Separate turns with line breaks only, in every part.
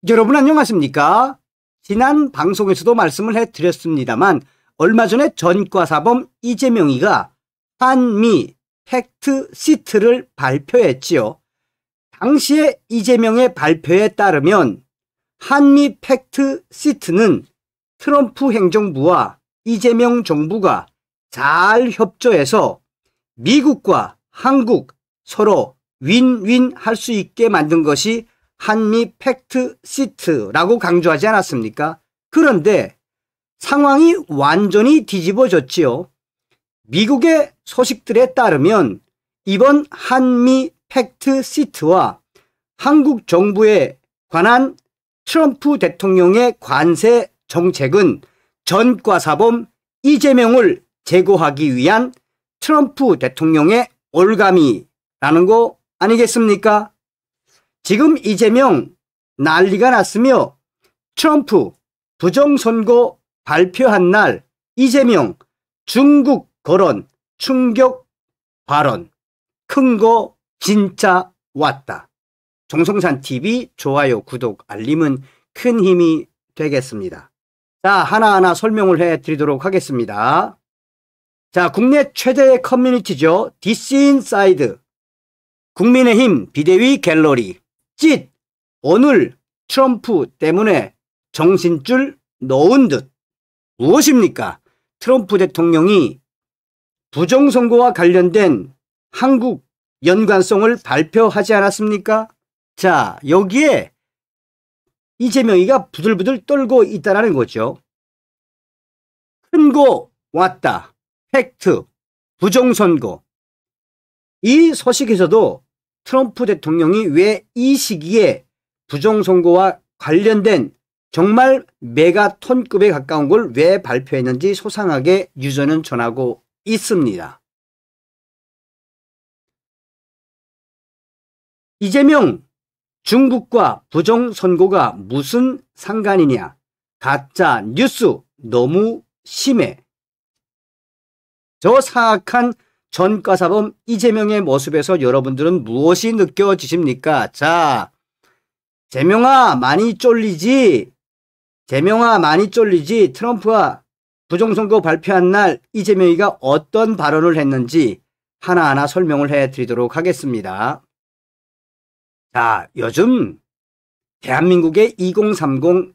여러분 안녕하십니까? 지난 방송에서도 말씀을 해드렸습니다만 얼마 전에 전과사범 이재명이가 한미 팩트시트를 발표했지요. 당시에 이재명의 발표에 따르면 한미 팩트시트는 트럼프 행정부와 이재명 정부가 잘 협조해서 미국과 한국 서로 윈윈 할 수 있게 만든 것이 한미 팩트시트라고 강조하지 않았습니까? 그런데 상황이 완전히 뒤집어졌지요. 미국의 소식들에 따르면 이번 한미 팩트시트와 한국 정부에 관한 트럼프 대통령의 관세 정책은 전과사범 이재명을 제거하기 위한 트럼프 대통령의 올가미라는 거 아니겠습니까? 지금 이재명 난리가 났으며 트럼프 부정선거 발표한 날 이재명 중국 거론 충격 발언 큰 거 진짜 왔다. 정성산TV 좋아요 구독 알림은 큰 힘이 되겠습니다. 자, 하나하나 설명을 해드리도록 하겠습니다. 자, 국내 최대의 커뮤니티죠. 디스인사이드 국민의힘 비대위 갤러리 찢 오늘 트럼프 때문에 정신줄 놓은 듯. 무엇입니까? 트럼프 대통령이 부정선거와 관련된 한국 연관성을 발표하지 않았습니까? 자, 여기에 이재명이가 부들부들 떨고 있다는 거죠. 큰 거 왔다. 팩트, 부정선거. 이 소식에서도 트럼프 대통령이 왜 이 시기에 부정선거와 관련된 정말 메가톤급에 가까운 걸 왜 발표했는지 소상하게 유저는 전하고 있습니다. 이재명, 중국과 부정선거가 무슨 상관이냐? 가짜 뉴스 너무 심해. 저 사악한 전과사범 이재명의 모습에서 여러분들은 무엇이 느껴지십니까? 자, 재명아 많이 쫄리지? 재명아 많이 쫄리지? 트럼프가 부정선거 발표한 날 이재명이가 어떤 발언을 했는지 하나하나 설명을 해드리도록 하겠습니다. 자, 요즘 대한민국의 2030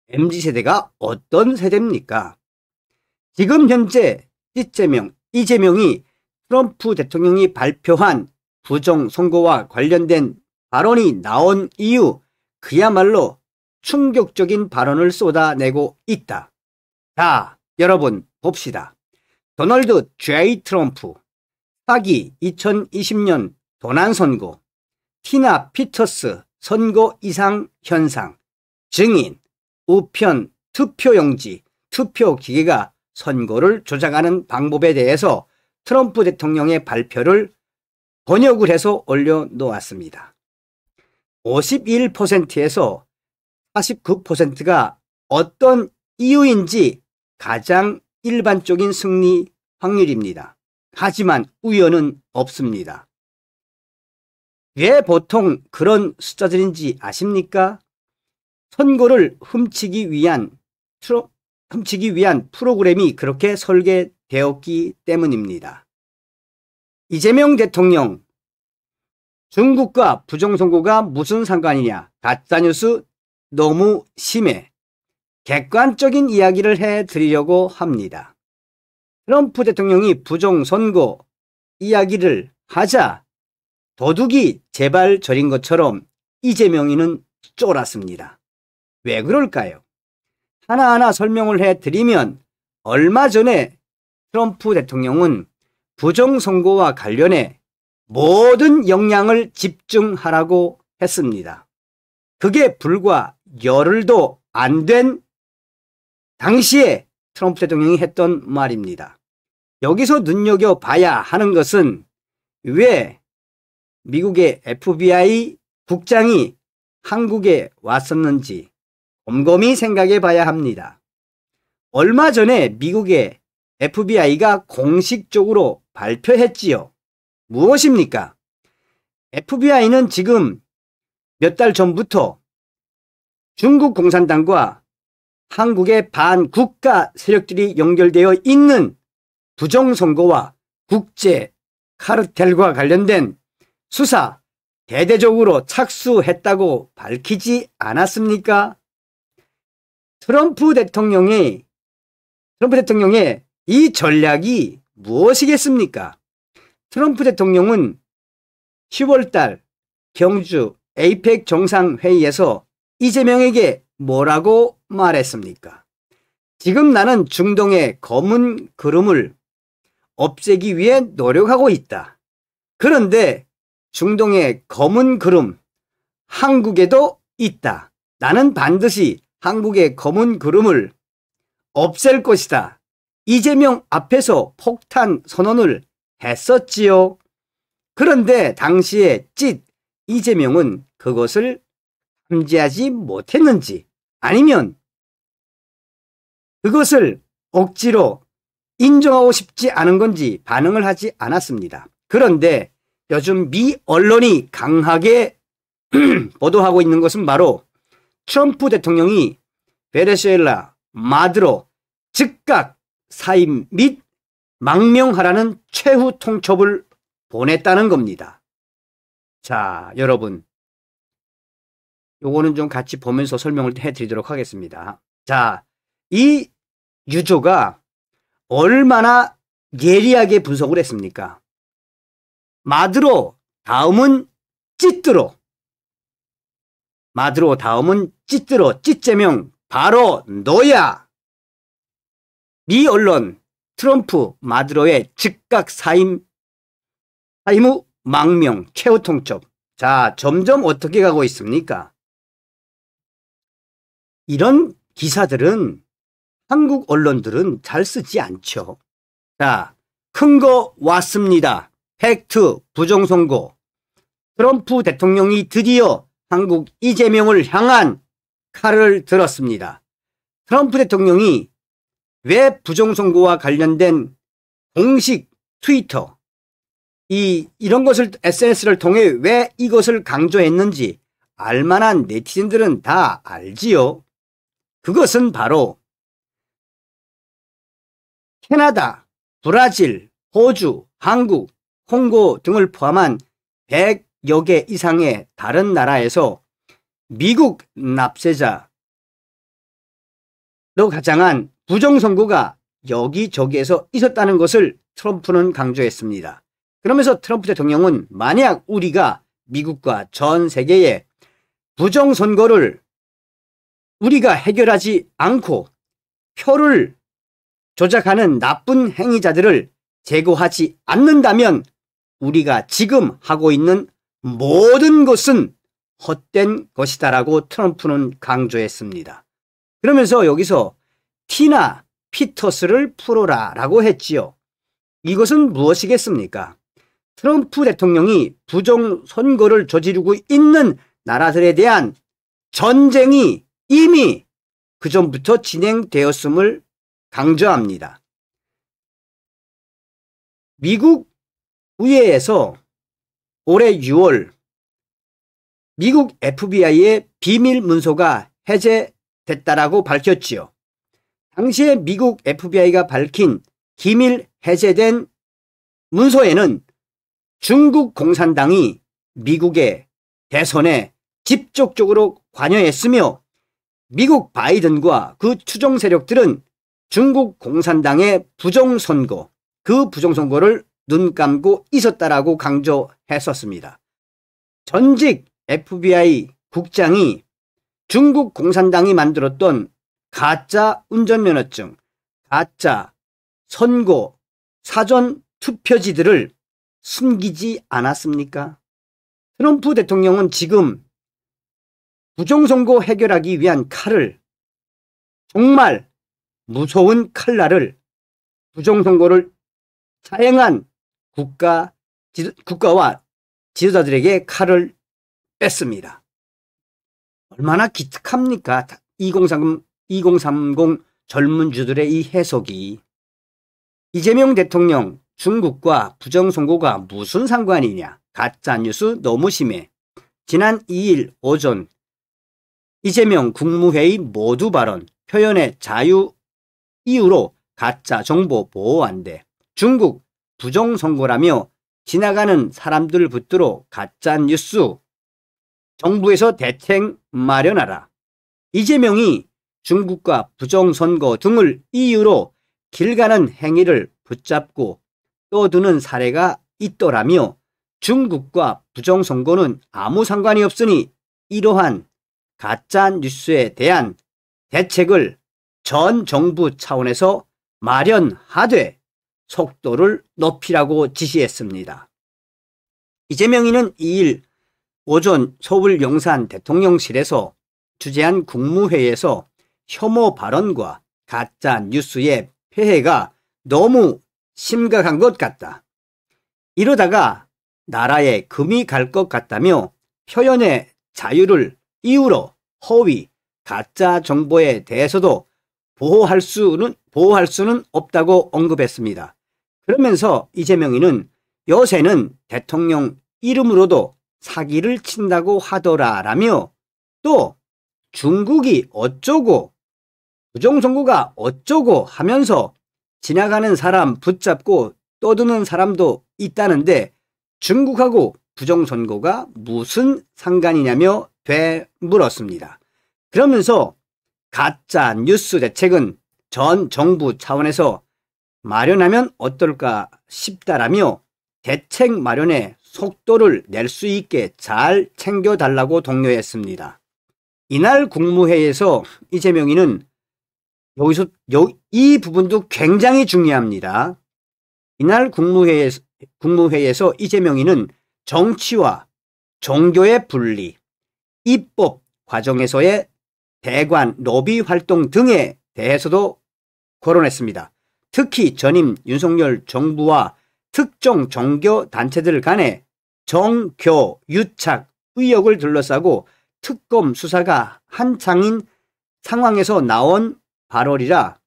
MZ세대가 어떤 세대입니까? 지금 현재 이재명이 트럼프 대통령이 발표한 부정선거와 관련된 발언이 나온 이후 그야말로 충격적인 발언을 쏟아내고 있다. 자, 여러분 봅시다. 도널드 J. 트럼프, 사기 2020년 도난선거, 티나 피터스 선거 이상 현상, 증인, 우편 투표용지, 투표기계가 선거를 조작하는 방법에 대해서 트럼프 대통령의 발표를 번역을 해서 올려놓았습니다. 51%에서 49%가 어떤 이유인지 가장 일반적인 승리 확률입니다. 하지만 우연은 없습니다. 왜 보통 그런 숫자들인지 아십니까? 선거를 훔치기 위한 프로그램이 그렇게 설계되었기 때문입니다. 이재명 대통령, 중국과 부정선거가 무슨 상관이냐? 가짜뉴스 너무 심해. 객관적인 이야기를 해드리려고 합니다. 트럼프 대통령이 부정선거 이야기를 하자 도둑이 제발 저린 것처럼 이재명이는 쫄았습니다. 왜 그럴까요? 하나하나 설명을 해드리면 얼마 전에 트럼프 대통령은 부정선거와 관련해 모든 역량을 집중하라고 했습니다. 그게 불과 열흘도 안 된 당시에 트럼프 대통령이 했던 말입니다. 여기서 눈여겨봐야 하는 것은 왜 미국의 FBI 국장이 한국에 왔었는지 곰곰이 생각해 봐야 합니다. 얼마 전에 미국의 FBI가 공식적으로 발표했지요. 무엇입니까? FBI는 지금 몇 달 전부터 중국 공산당과 한국의 반국가 세력들이 연결되어 있는 부정선거와 국제 카르텔과 관련된 수사 대대적으로 착수했다고 밝히지 않았습니까? 트럼프 대통령의 이 전략이 무엇이겠습니까? 트럼프 대통령은 10월달 경주 에이펙 정상회의에서 이재명에게 뭐라고 말했습니까? 지금 나는 중동의 검은 구름을 없애기 위해 노력하고 있다. 그런데 중동의 검은 구름, 한국에도 있다. 나는 반드시 한국의 검은 구름을 없앨 것이다. 이재명 앞에서 폭탄 선언을 했었지요. 그런데 당시에 이재명은 그것을 감지하지 못했는지 아니면 그것을 억지로 인정하고 싶지 않은 건지 반응을 하지 않았습니다. 그런데 요즘 미 언론이 강하게 보도하고 있는 것은 바로 트럼프 대통령이 베네수엘라 마두로 즉각 사임 및 망명하라는 최후 통첩을 보냈다는 겁니다. 자, 여러분, 요거는 좀 같이 보면서 설명을 해드리도록 하겠습니다. 자, 이 유조가 얼마나 예리하게 분석을 했습니까? 마두로 다음은 찌뜨로, 마두로 다음은 찌뜨로, 찌재명 바로 너야. 미 언론 트럼프 마두로의 즉각 사임 후 망명 최후 통첩. 자, 점점 어떻게 가고 있습니까? 이런 기사들은 한국 언론들은 잘 쓰지 않죠. 자, 큰 거 왔습니다. 팩트 부정선거. 트럼프 대통령이 드디어 한국 이재명을 향한 칼을 들었습니다. 트럼프 대통령이 왜 부정선거와 관련된 공식 트위터, 이런 것을 SNS를 통해 왜 이것을 강조했는지 알만한 네티즌들은 다 알지요. 그것은 바로 캐나다, 브라질, 호주, 한국, 홍고 등을 포함한 100여 개 이상의 다른 나라에서 미국 납세자로 가장한 부정선거가 여기저기에서 있었다는 것을 트럼프는 강조했습니다. 그러면서 트럼프 대통령은 만약 우리가 미국과 전 세계의 부정선거를 우리가 해결하지 않고 표를 조작하는 나쁜 행위자들을 제거하지 않는다면 우리가 지금 하고 있는 모든 것은 헛된 것이다라고 트럼프는 강조했습니다. 그러면서 여기서 티나 피터스를 풀어라 라고 했지요. 이것은 무엇이겠습니까? 트럼프 대통령이 부정선거를 저지르고 있는 나라들에 대한 전쟁이 이미 그전부터 진행되었음을 강조합니다. 미국 의회에서 올해 6월 미국 FBI의 비밀 문서가 해제됐다라고 밝혔지요. 당시에 미국 FBI가 밝힌 기밀 해제된 문서에는 중국 공산당이 미국의 대선에 직접적으로 관여했으며 미국 바이든과 그 추종 세력들은 중국 공산당의 부정선거, 그 부정선거를 눈 감고 있었다라고 강조했었습니다. 전직 FBI 국장이 중국 공산당이 만들었던 가짜 운전면허증, 가짜 선거 사전 투표지들을 숨기지 않았습니까? 트럼프 대통령은 지금 부정선거 해결하기 위한 칼을, 정말 무서운 칼날을, 부정선거를 사행한 국가와 지도자들에게 칼을 뺐습니다. 얼마나 기특합니까? 2030 젊은주들의 이 해석이. 이재명 대통령, 중국과 부정선거가 무슨 상관이냐? 가짜뉴스 너무 심해. 지난 2일 오전 이재명 국무회의 모두 발언, 표현의 자유 이유로 가짜 정보 보호한대, 중국 부정선거라며 지나가는 사람들 붙들어 가짜뉴스, 정부에서 대책 마련하라. 이재명이 중국과 부정선거 등을 이유로 길 가는 행위를 붙잡고 떠드는 사례가 있더라며 중국과 부정선거는 아무 상관이 없으니 이러한 가짜뉴스에 대한 대책을 전 정부 차원에서 마련하되 속도를 높이라고 지시했습니다. 이재명이는 2일 오전 서울 용산 대통령실에서 주재한 국무회의에서 혐오 발언과 가짜뉴스의 폐해가 너무 심각한 것 같다. 이러다가 나라에 금이 갈 것 같다며 표현의 자유를 이유로 허위, 가짜 정보에 대해서도 보호할 수는 없다고 언급했습니다. 그러면서 이재명이는 요새는 대통령 이름으로도 사기를 친다고 하더라라며 또 중국이 어쩌고 부정선거가 어쩌고 하면서 지나가는 사람 붙잡고 떠드는 사람도 있다는데 중국하고 부정선거가 무슨 상관이냐며 되물었습니다. 그러면서 가짜 뉴스 대책은 전 정부 차원에서 마련하면 어떨까 싶다라며 대책 마련에 속도를 낼 수 있게 잘 챙겨달라고 독려했습니다. 이날 국무회의에서 이재명이는 이 부분도 굉장히 중요합니다. 이날 국무회의에서 이재명이는 정치와 종교의 분리, 입법 과정에서의 대관 로비 활동 등에 대해서도 거론했습니다. 특히 전임 윤석열 정부와 특정 종교 단체들 간의 정교 유착 의혹을 둘러싸고 특검 수사가 한창인 상황에서 나온 발언이라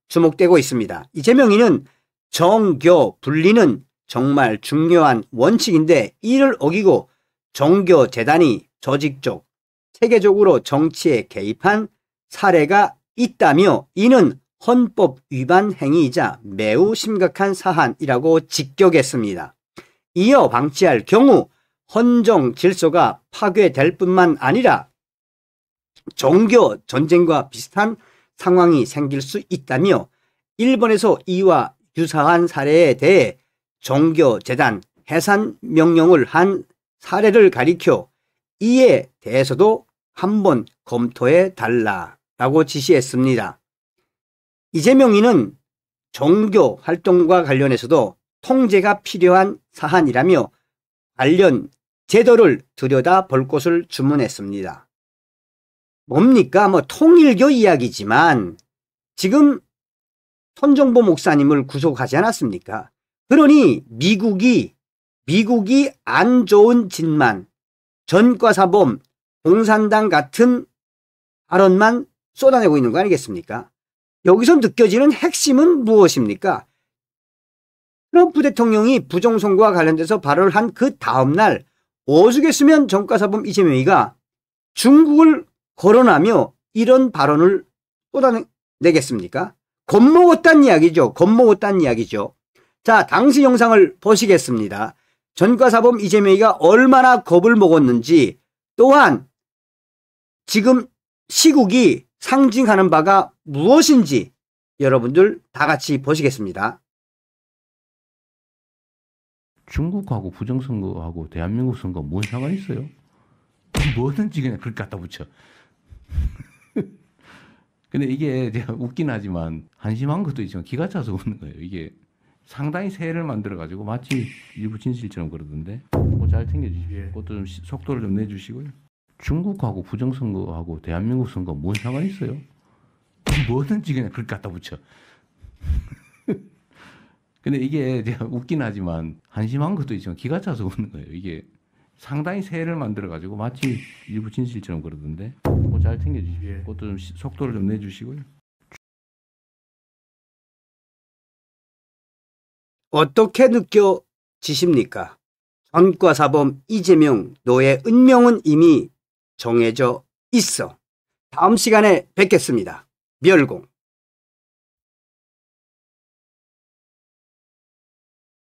주목되고 있습니다. 이재명이는 정교 분리는 정말 중요한 원칙인데 이를 어기고 종교재단이 조직적, 체계적으로 정치에 개입한 사례가 있다며 이는 헌법 위반 행위이자 매우 심각한 사안이라고 직격했습니다. 이어 방치할 경우 헌정 질서가 파괴될 뿐만 아니라 종교 전쟁과 비슷한 상황이 생길 수 있다며 일본에서 이와 유사한 사례에 대해 종교재단 해산 명령을 한 사례를 가리켜 이에 대해서도 한번 검토해 달라고 지시했습니다. 이재명이는 종교 활동과 관련해서도 통제가 필요한 사안이라며 관련 제도를 들여다볼 것을 주문했습니다. 뭡니까? 통일교 이야기지만 지금 손정보 목사님을 구속하지 않았습니까? 그러니 미국이 안 좋은 짓만, 전과사범, 공산당 같은 발언만 쏟아내고 있는 거 아니겠습니까? 여기서 느껴지는 핵심은 무엇입니까? 트럼프 대통령이 부정선거와 관련돼서 발언을 한 그 다음날 오죽했으면 전과사범 이재명이가 중국을 거론하며 이런 발언을 쏟아내겠습니까? 겁먹었다는 이야기죠. 자, 당시 영상을 보시겠습니다. 전과사범 이재명이가 얼마나 겁을 먹었는지, 또한 지금 시국이 상징하는 바가 무엇인지 여러분들 다 같이 보시겠습니다.
중국하고 부정선거하고 대한민국 선거 뭔 상관이 있어요? 뭐든지 그냥 그렇게 갖다 붙여. 근데 이게 제가 웃긴 하지만 한심한 것도 있지만 기가 차서 웃는 거예요. 이게 상당히 새해를 만들어가지고 마치 일부 진실처럼 그러던데 그거 잘 챙겨주십시오. 그것도 좀 속도를 좀 내주시고요. 중국하고 부정선거하고 대한민국 선거 뭔 상관이 있어요? 뭐든지 그냥 그렇게 갖다 붙여. 근데 이게 제가 웃긴 하지만 한심한 것도 있지만 기가 차서 웃는 거예요. 이게 상당히 새해를 만들어가지고 마치 일부 진실처럼 그러던데 그거 잘 챙겨주십시오. 그것도 좀 속도를 좀 내주시고요.
어떻게 느껴지십니까? 전과사범 이재명, 너의 운명은 이미 정해져 있어. 다음 시간에 뵙겠습니다. 멸공.